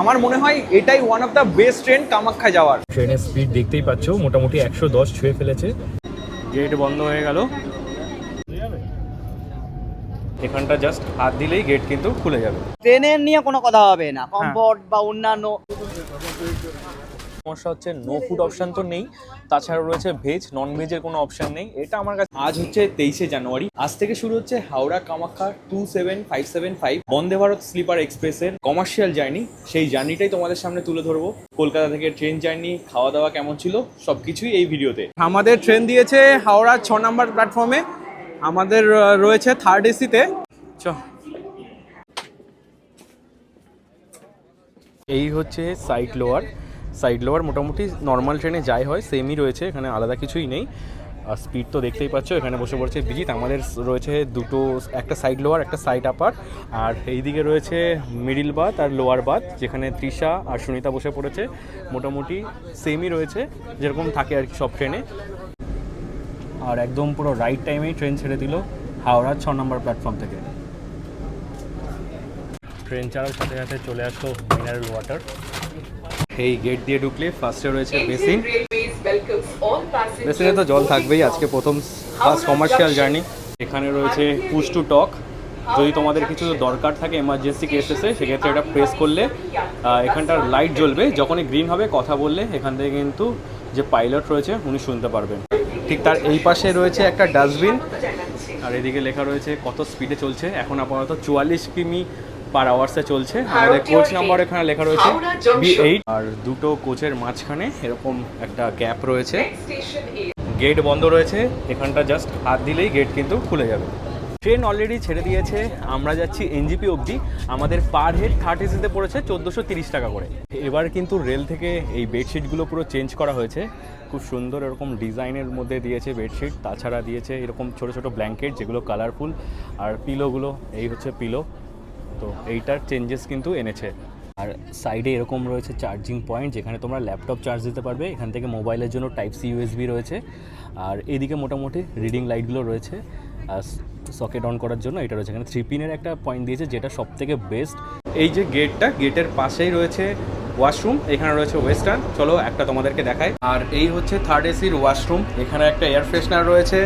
আমার মনে হয় এটাই one of the best train Kamakhya যাওয়ার। ট্রেনের স্পিড দেখতেই পাচ্ছ, মোটামুটি 110 ছুঁয়ে ফেলেছে। গেট বন্ধ হয়ে গেল, এখানটা জাস্ট হাত দিলেই গেট কিন্তু খুলে যাবে। ট্রেনের নিয়ে কোনো কথা হবে না, কমফোর্ট বা অন্যান্য সমস্যা হচ্ছে নো ফুড অপশন তো নেই, তাছাড়া রয়েছে ভেজ, নন ভেজের কোনো অপশন নেই। এটা আমার কাছে আজ হচ্ছে 23শে জানুয়ারি, আজ থেকে শুরু হচ্ছে হাওড়া কামাখ্যা 27575 বন্দে ভারত স্লিপার এক্সপ্রেসের কমার্শিয়াল জার্নি। সেই জার্নিটাই তোমাদের সামনে তুলে ধরবো। কলকাতা থেকে ট্রেন জার্নি, খাওয়া দাওয়া কেমন ছিল, সবকিছুই এই ভিডিওতে। আমাদের ট্রেন দিয়েছে হাওড়া 6 নম্বর প্ল্যাটফর্মে, আমাদের রয়েছে থার্ড এসিতে। এই হচ্ছে সাইড লোয়ার মোটামুটি নর্মাল ট্রেনে যাই হয় সেমই রয়েছে, এখানে আলাদা কিছুই নেই। আর স্পিড তো দেখতেই পাচ্ছ, এখানে বসে পড়ছে বিজিত। আমাদের রয়েছে দুটো, একটা সাইড লোয়ার একটা সাইড আপার, আর এইদিকে রয়েছে মিডিল বাথ আর লোয়ার বাথ, যেখানে তৃষা আর সুনিতা বসে পড়েছে। মোটামুটি সেমই রয়েছে যেরকম থাকে আর কি সব ট্রেনে। আর একদম পুরো রাইট টাইমেই ট্রেন ছেড়ে দিল হাওড়ার 6 নম্বর প্ল্যাটফর্ম থেকে। ট্রেন ছাড়ার সাথে সাথে চলে আসলো মিনারেল ওয়াটার। এই গেট দিয়ে ঢুকলে ফার্স্টে রয়েছে বেসিন। বেসিনে তো জল থাকবেই, আজকে ফার্স্ট কমার্শিয়াল জার্নি। এখানে রয়েছে পুশ টু টক, যদি তোমাদের কিছু দরকার থাকে এমার্জেন্সি কেসেসে, সেক্ষেত্রে এটা প্রেস করলে এখানটার লাইট জ্বলবে, যখনই গ্রিন হবে কথা বললে এখান থেকে কিন্তু যে পাইলট রয়েছে উনি শুনতে পারবেন। ঠিক তার এই পাশে রয়েছে একটা ডাস্টবিন, আর এদিকে লেখা রয়েছে কত স্পিডে চলছে। এখন আপাতত 44 কিমি পার আওয়ার্সে চলছে। আমাদের কোচ নাম্বার এখানে লেখা রয়েছে B8, আর দুটো কোচের মাঝখানে এরকম একটা গ্যাপ রয়েছে। গেট বন্ধ রয়েছে, এখানটা জাস্ট হাত দিলেই গেট কিন্তু খুলে যাবে। ট্রেন অলরেডি ছেড়ে দিয়েছে, আমরা যাচ্ছি এনজিপি অবধি। আমাদের পার হেড থার্ড এসিতে পড়েছে 1430 টাকা করে। এবার কিন্তু রেল থেকে এই বেডশিটগুলো পুরো চেঞ্জ করা হয়েছে, খুব সুন্দর এরকম ডিজাইনের মধ্যে দিয়েছে বেডশিট। তাছাড়া দিয়েছে এরকম ছোটো ছোটো ব্ল্যাঙ্কেট যেগুলো কালারফুল, আর পিলোগুলো এই হচ্ছে পিলো। তো এইটার চেঞ্জেস কিন্তু এনেছে। আর সাইডে এরকম রয়েছে চার্জিং পয়েন্ট, যেখানে তোমরা ল্যাপটপ চার্জ দিতে পারবে। এখান থেকে মোবাইলের জন্য টাইপ সি ইউএসবি রয়েছে। আর এদিকে মোটামুটি রিডিং লাইটগুলো রয়েছে, আর সকেট অন করার জন্য এটা রয়েছে। এখানে 3 পিনের একটা পয়েন্ট দিয়েছে, যেটা সব থেকে বেস্ট। এই যে গেটটা, গেটের পাশেই রয়েছে ওয়াশরুম, এখানে রয়েছে ওয়েস্টার্ন। চলো একটা তোমাদেরকে দেখাই। আর এই হচ্ছে থার্ড এসির ওয়াশরুম, এখানে একটা এয়ার ফ্রেশনার রয়েছে,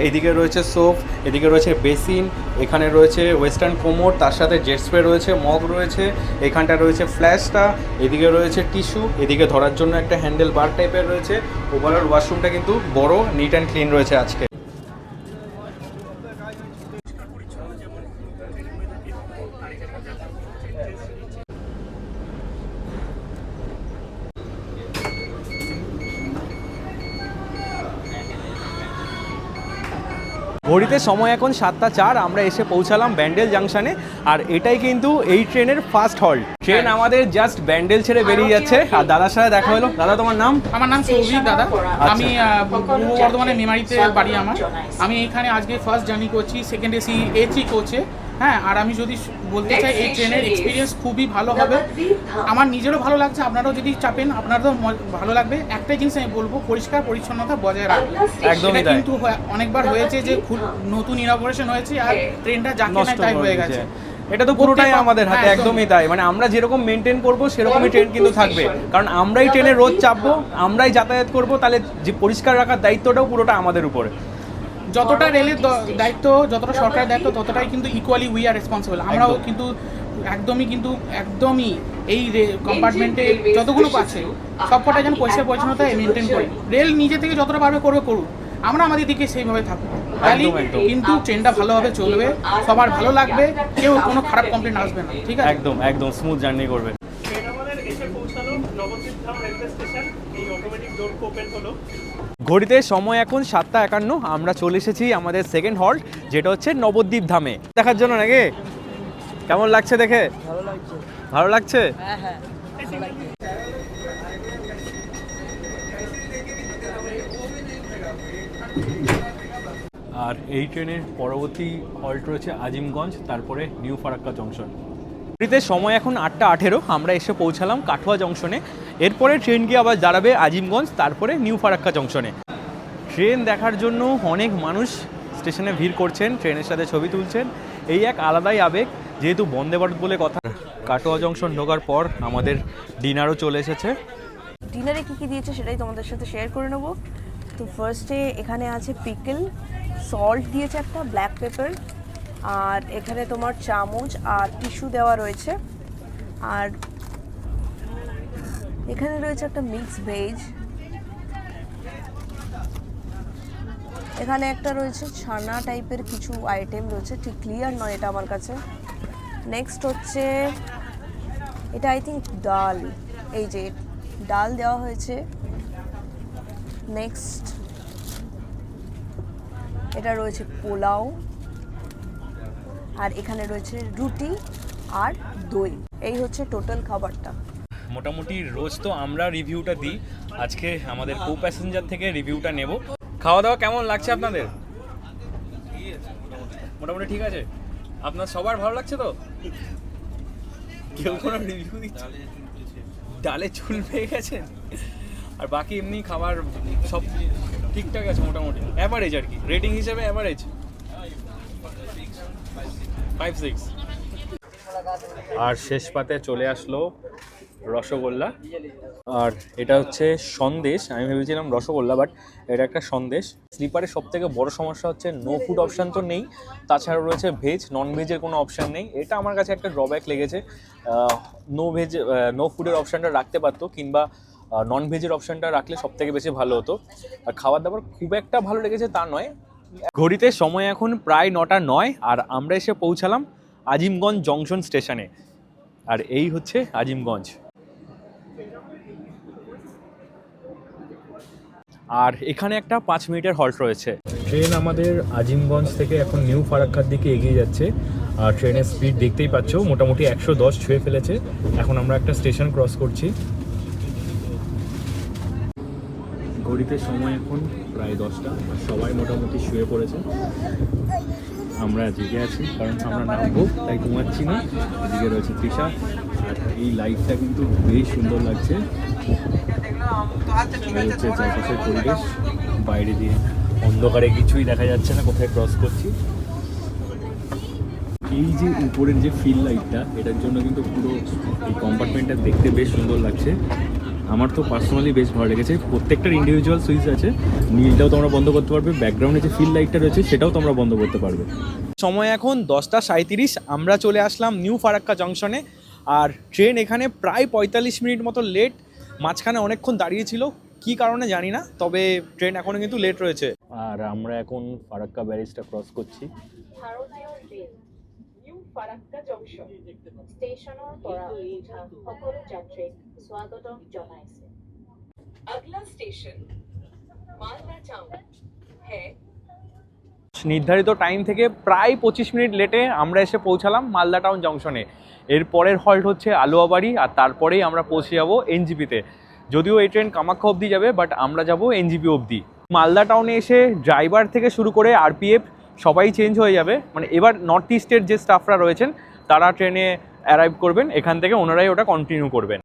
এদিকে রয়েছে সোপ, এদিকে রয়েছে বেসিন, এখানে রয়েছে ওয়েস্টার্ন কোমোড, তার সাথে জেট স্প্রে রয়েছে, মগ রয়েছে, এখানটা রয়েছে ফ্ল্যাশটা, এদিকে রয়েছে টিস্যু, এদিকে ধরার জন্য একটা হ্যান্ডেল বার টাইপের রয়েছে। ওভারঅল ওয়াশরুমটা কিন্তু বড়, নিট অ্যান্ড ক্লিন রয়েছে আজকে। ঘড়িতে সময় এখন 7টা 4, আমরা এসে পৌঁছালাম ব্যান্ডেল জাংশনে। আর এটাই কিন্তু এই ট্রেনের ফার্স্ট হল্ট। ট্রেন আমাদের জাস্ট ব্যান্ডেল ছেড়ে বেরিয়ে যাচ্ছে। আর দাদার সাথে দেখা হলো। দাদা তোমার নাম? আমার নাম সৌভিক দাদা। আমি পূর্ব বর্ধমানে মেমারিতে বাড়ি আমার। আমি এখানে আজকে ফার্স্ট জার্নি করছি সেকেন্ড এসি A3 কোচে। হ্যাঁ, আর আমি যদি বলতে চাই এই ট্রেনের এক্সপিরিয়েন্স খুবই ভালো হবে। আমার নিজেরও ভালো লাগছে, আপনারাও যদি চাপেন আপনারও ভালো লাগবে। একটাই জিনিস আমি বলবো, পরিষ্কার পরিচ্ছন্নতা বজায় রাখবে। একদমই তাই। কিন্তু অনেকবার হয়েছে যে খুব নতুন ইনোভেশন হয়েছে আর ট্রেনটা যাকে না তাই হয়ে গেছে। এটা তো পুরোটাই আমাদের হাতে, একদমই তাই। মানে আমরা যেরকম মেনটেন করবো সেরকমই ট্রেন কিন্তু থাকবে, কারণ আমরাই ট্রেনে রোজ চাপবো, আমরাই যাতায়াত করবো, তাহলে যে পরিষ্কার রাখার দায়িত্বটাও পুরোটা আমাদের উপরে। যতটা রেলের দায়িত্ব, যতটা সরকারের দায়িত্ব, ততটাই কিন্তু ইকুয়ালি উই আর রেসপন্সিবল। আমরাও কিন্তু একদমই এই কম্পার্টমেন্টে যতগুলো আছে সবকটা যেন পরিষ্কার পরিচ্ছন্নতা মেনটেন করে। রেল নিজে থেকে যতটা পারবে করুক, আমরা আমাদের দিকে সেইভাবে থাকবো, কিন্তু ট্রেনটা ভালোভাবে চলবে, সবার ভালো লাগবে, কেউ কোনো খারাপ কমপ্লেন আসবে না। ঠিক আছে, একদম স্মুথ জার্নি করবে। ট্রেন আমাদের এসে পৌঁছালো নবদ্বীপ ধাম রেলওয়ে স্টেশন। এই অটোমেটিক ডোর ওপেন হলো। ঘড়িতে সময় এখন 7টা 51, আমরা চলে এসেছি আমাদের সেকেন্ড হল্ট, যেটা হচ্ছে নবদ্বীপ ধামে দেখার জন্য। নাকি কেমন লাগছে দেখে? ভালো লাগছে। হ্যাঁ। আর এই ট্রেনের পরবর্তী হল্ট রয়েছে আজিমগঞ্জ, তারপরে নিউ ফারাক্কা জংশন। ঘড়িতে সময় এখন 8টা 18, আমরা এসে পৌঁছালাম কাঠুয়া জংশনে। এরপরে ট্রেন গিয়ে আবার দাঁড়াবে আজিমগঞ্জ, তারপরে নিউ ফারাক্কা জংশনে। ট্রেন দেখার জন্য অনেক মানুষ স্টেশনে ভিড় করছেন, ট্রেনের সাথে ছবি তুলছেন। এই এক আলাদাই আবেগ। যেহেতু বন্দে ভারত বলে কথা, কাটোয়া জংশন ঢোকার পর আমাদের ডিনারও চলে এসেছে। ডিনারে কী কী দিয়েছে সেটাই তোমাদের সাথে শেয়ার করে নেবো। তো ফার্স্টে এখানে আছে পিকল, সল্ট দিয়েছে একটা, ব্ল্যাক পেপার, আর এখানে তোমার চামচ আর টিস্যু দেওয়া রয়েছে। আর এখানে রয়েছে একটা মিক্স ভেজ, এখানে একটা রয়েছে ছানা টাইপের কিছু আইটেম রয়েছে, ঠিক ক্লিয়ার নয় এটা আমার কাছে। নেক্সট হচ্ছে এটা আই থিঙ্ক ডাল, এই যে ডাল দেওয়া হয়েছে। নেক্সট এটা রয়েছে পোলাও, আর এখানে রয়েছে রুটি আর দই। এই হচ্ছে টোটাল খাবারটা। মোটামুটি রোজ তো আমরা রিভিউটা দিই, আজকে আমাদের কো প্যাসেঞ্জার থেকে রিভিউটা নেব। খাওয়া দাওয়া কেমন লাগছে আপনাদের? মোটামুটি ঠিক আছে? আপনার সবার ভালো লাগছে তো? কেউ কোনো রিভিউ দিচ্ছে? ডালে চুল পেয়ে গেছেন, আর বাকি এমনি খাবার সব ঠিকঠাক আছে মোটামুটি, অ্যাভারেজ আর কি, রেটিং হিসেবে অ্যাভারেজ 5-6। আর শেষ পাতে চলে আসলো রসগোল্লা, আর এটা হচ্ছে সন্দেশ। আমি ভেবেছিলাম রসগোল্লা, বাট এটা একটা সন্দেশ। স্লিপারের সব থেকে বড় সমস্যা হচ্ছে নো ফুড অপশান তো নেই, তাছাড়া রয়েছে ভেজ, নন ভেজের কোনো অপশান নেই। এটা আমার কাছে একটা ড্রব্যাক লেগেছে। নো ফুডের অপশানটা রাখতে পারতো, কিংবা নন ভেজের অপশানটা রাখলে সব থেকে বেশি ভালো হতো। আর খাবার দাবার খুব একটা ভালো লেগেছে তা নয়। ঘড়িতে সময় এখন প্রায় 9:09, আর আমরা এসে পৌঁছালাম আজিমগঞ্জ জংশন স্টেশনে। আর এই হচ্ছে আজিমগঞ্জ। আর এখানে একটা 5 মিনিটের হল্ট রয়েছে। ট্রেন আমাদের আজিমগঞ্জ থেকে এখন নিউ ফারাক্কার দিকে এগিয়ে যাচ্ছে। আর ট্রেনের স্পিড দেখতেই পাচ্ছ, মোটামুটি 110 ছুঁয়ে ফেলেছে। এখন আমরা একটা স্টেশন ক্রস করছি। ঘড়িতে সময় এখন প্রায় 10টা, আর সবাই মোটামুটি শুয়ে পড়েছে। আমরা জেগে আছি কারণ আমরা নামবো, তাই ঘুমাচ্ছি না। এদিকে রয়েছে তৃষা, আর এই লাইটটা কিন্তু বেশ সুন্দর লাগছে। হচ্ছে চারপাশের পরিবেশ, বাইরে দিয়ে অন্ধকারে কিছুই দেখা যাচ্ছে না কোথায় ক্রস করছি। এই যে উপরের যে ফিল লাইটটা, এটার জন্য কিন্তু পুরো এই কম্পার্টমেন্টটা দেখতে বেশ সুন্দর লাগছে। আমার তো পার্সোনালি বেশ ভালো লেগেছে। প্রত্যেকটার ইন্ডিভিজুয়াল সুইচ আছে, নীলটাও তোমরা বন্ধ করতে পারবে, ব্যাকগ্রাউন্ডে যে ফিল লাইটটা রয়েছে সেটাও তোমরা বন্ধ করতে পারবে। সময় এখন 10:37, আমরা চলে আসলাম নিউ ফারাক্কা জংশনে। আর ট্রেন এখানে প্রায় 45 মিনিট মতো লেট, মাঝখানে অনেকক্ষণ দাঁড়িয়েছিল, কি কারণে জানি না, তবে ট্রেন এখনো কিন্তু লেট রয়েছে। আর আমরা এখন ফারাক্কা ব্যারেজটা ক্রস করছি। ভারতীয় ৰেল নিউ ফাৰাক্কা জংচন ষ্টেচনৰ পৰা উঠা সকলো যাত্ৰীক স্বাগতম জনাইছে। আগলা ষ্টেচন মালদা টাউন হে। নির্ধারিত টাইম থেকে প্রায় 25 মিনিট লেটে আমরা এসে পৌঁছালাম মালদা টাউন জংশনে। এর পরের হল্ট হচ্ছে আলুয়াবাড়ি, আর তারপরেই আমরা পৌঁছে যাবো এনজিপিতে। যদিও এই ট্রেন কামাখ্যা অবধি যাবে, বাট আমরা যাব এনজিপি অবধি। মালদা টাউনে এসে ড্রাইভার থেকে শুরু করে আরপিএফ সবাই চেঞ্জ হয়ে যাবে। মানে এবার নর্থ ইস্টের যে স্টাফরা রয়েছেন তারা ট্রেনে অ্যারাইভ করবেন, এখান থেকে ওনারাই ওটা কন্টিনিউ করবেন।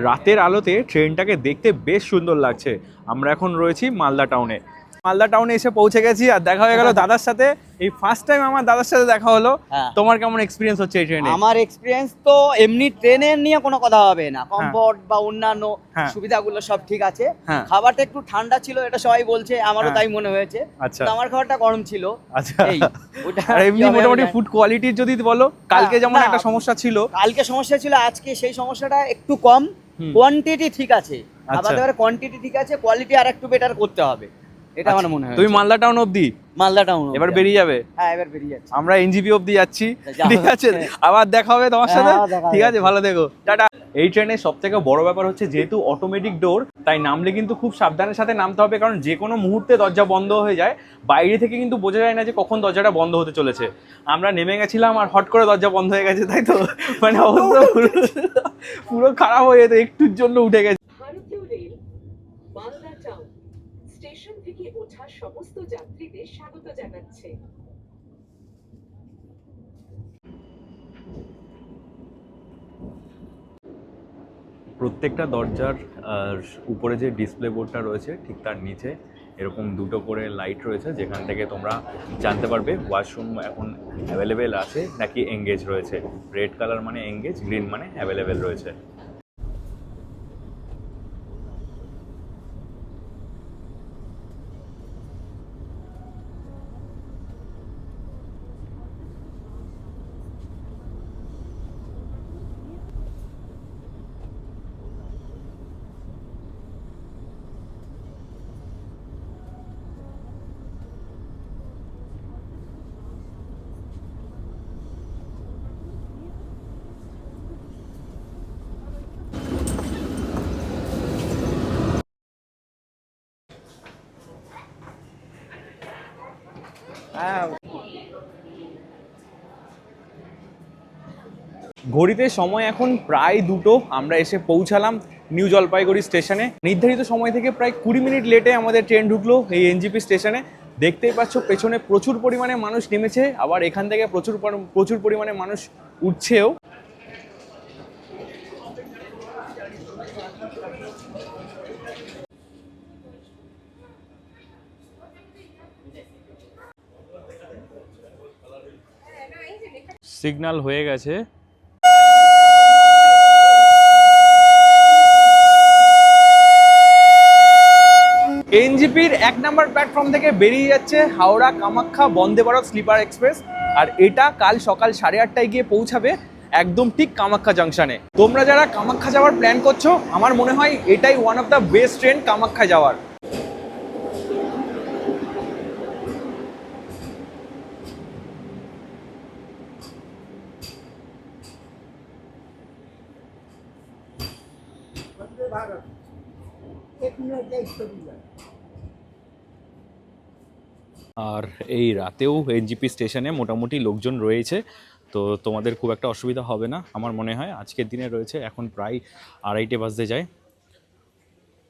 রাতের আলোতে ট্রেনটাকে দেখতে বেশ সুন্দর লাগছে। আমরা এখন রয়েছি মালদা টাউনে। মালদা টাউনে এসে পৌঁছে গেছি, আর দেখা হয়ে গেল দাদার সাথে। এই ফার্স্ট টাইম আমার দাদার সাথে দেখা হলো। তোমার কেমন এক্সপিরিয়েন্স হচ্ছে এই ট্রেনে? আমার এক্সপিরিয়েন্স তো এমনি ট্রেনের নিয়ে কোনো কথা হবে না, কমফোর্ট বা অন্যান্য সুবিধাগুলো সব ঠিক আছে। খাবারটা একটু ঠান্ডা ছিল, এটা সবাই বলছে, আমারও তাই মনে হয়েছে। আচ্ছা, আমার খাবারটা গরম ছিল। আচ্ছা, আর এমনি মোটামুটি ফুড কোয়ালিটির যদি বলো, কালকে যেমন একটা সমস্যা ছিল, কালকে সমস্যা ছিল, আজকে সেই সমস্যাটা একটু কম। কোয়ান্টিটি ঠিক আছে, খাবার দাবারের কোয়ান্টিটি ঠিক আছে, কোয়ালিটি আর একটু বেটার করতে হবে, এটা আমার মনে হয়। তুমি মালদা টাউন অবধি? মালদা টাউন এবার বেরিয়ে যাবে? হ্যাঁ, এবার বেরিয়ে যাচ্ছি। আমরা এনজিপি অবধি যাচ্ছি, ঠিক আছে? আবার দেখা হবে তোমার সাথে, ঠিক আছে? ভালো দেখো, টাটা। এই ট্রেনের সব থেকে বড় ব্যাপার হচ্ছে যেহেতু অটোমেটিক ডোর, তাই নামলে কিন্তু খুব সাবধানের সাথে নামতে হবে, কারণ যে কোনো মুহূর্তে দরজা বন্ধ হয়ে যায়। বাইরে থেকে কিন্তু বোঝা যায় না যে কখন দরজাটা বন্ধ হতে চলেছে। আমরা নেমে গেছিলাম আর হট করে দরজা বন্ধ হয়ে গেছে, তাই তো? মানে অবস্থা পুরো খারাপ হয়ে যেত, একটুর জন্য উঠে গেছে। ভারতীয় রেল মালদা টাউন স্টেশন থেকে ওঠা সমস্ত যাত্রীদের স্বাগত জানাচ্ছে। প্রত্যেকটা দরজার উপরে যে ডিসপ্লে বোর্ডটা রয়েছে ঠিক তার নিচে এরকম দুটো করে লাইট রয়েছে, যেখান থেকে তোমরা জানতে পারবে ওয়াশরুম এখন অ্যাভেলেবেল আছে নাকি এঙ্গেজ রয়েছে। রেড কালার মানে এঙ্গেজ, গ্রিন মানে অ্যাভেলেবেল রয়েছে। ঘড়িতে সময় এখন প্রায় 2টো। আমরা এসে পৌঁছালাম নিউ জলপাইগুড়ি স্টেশনে। নির্ধারিত সময় থেকে প্রায় 20 মিনিট লেটে আমাদের ট্রেন ঢুকলো এই এনজিপি স্টেশনে। দেখতেই পাচ্ছ পেছনে প্রচুর পরিমাণে মানুষ নেমেছে, আবার এখান থেকে প্রচুর পরিমাণে মানুষ উঠছেও। সিগন্যাল হয়ে গেছে। এনজিপির 1 নম্বর প্ল্যাটফর্ম থেকে বেরিয়ে যাচ্ছে হাওড়া কামাখ্যা বন্দে ভারত স্লিপার এক্সপ্রেস, আর এটা কাল সকাল 8:30টায় গিয়ে পৌঁছাবে একদম ঠিক কামাখ্যা জাংশনে। তোমরা যারা কামাখ্যা যাওয়ার প্ল্যান করছো, আমার মনে হয় এটাই one of the best train Kamakhya যাওয়ার। আর এই রাতেও এনজিপি স্টেশনে মোটামুটি লোকজন রয়েছে, তো তোমাদের খুব একটা অসুবিধা হবে না আমার মনে হয়। আজকের দিনে রয়েছে, এখন প্রায় 2:30 বাজতে যায়।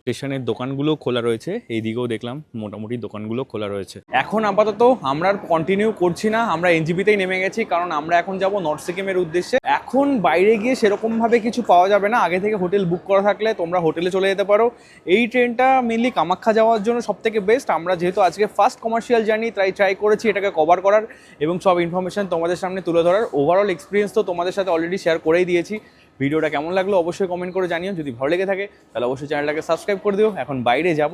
স্টেশনের দোকানগুলো খোলা রয়েছে, এইদিকেও দেখলাম মোটামুটি দোকানগুলো খোলা রয়েছে। এখন আপাতত আমরা কন্টিনিউ করছি না, আমরা এনজিপিতেই নেমে গেছি, কারণ আমরা এখন যাব নর্থ সিকিমের উদ্দেশ্যে। এখন বাইরে গিয়ে সেরকমভাবে কিছু পাওয়া যাবে না। আগে থেকে হোটেল বুক করা থাকলে তোমরা হোটেলে চলে যেতে পারো। এই ট্রেনটা মেনলি কামাখ্যা যাওয়ার জন্য সবথেকে বেস্ট। আমরা যেহেতু আজকে ফার্স্ট কমার্শিয়াল জার্নি, তাই ট্রাই করেছি এটাকে কভার করার এবং সব ইনফরমেশন তোমাদের সামনে তুলে ধরার। ওভারঅল এক্সপিরিয়েন্স তো তোমাদের সাথে অলরেডি শেয়ার করেই দিয়েছি। ভিডিওটা কেমন লাগলো অবশ্যই কমেন্ট করে জানিও। যদি ভালো লেগে থাকে তাহলে অবশ্যই চ্যানেলটাকে সাবস্ক্রাইব করে দিও। এখন বাইরে যাব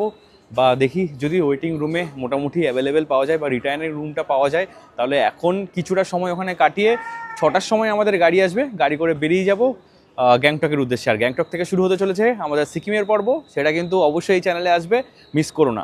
বা দেখি যদি ওয়েটিং রুমে মোটামুটি অ্যাভেলেবেল পাওয়া যায় বা রিটার্নের রুমটা পাওয়া যায়, তাহলে এখন কিছুটা সময় ওখানে কাটিয়ে 6টার সময় আমাদের গাড়ি আসবে, গাড়ি করে বেরিয়ে যাব গ্যাংটকের উদ্দেশ্যে। আর গ্যাংটক থেকে শুরু হতে চলেছে আমাদের সিকিমের পর্ব, সেটা কিন্তু অবশ্যই এই চ্যানেলে আসবে, মিস করো না।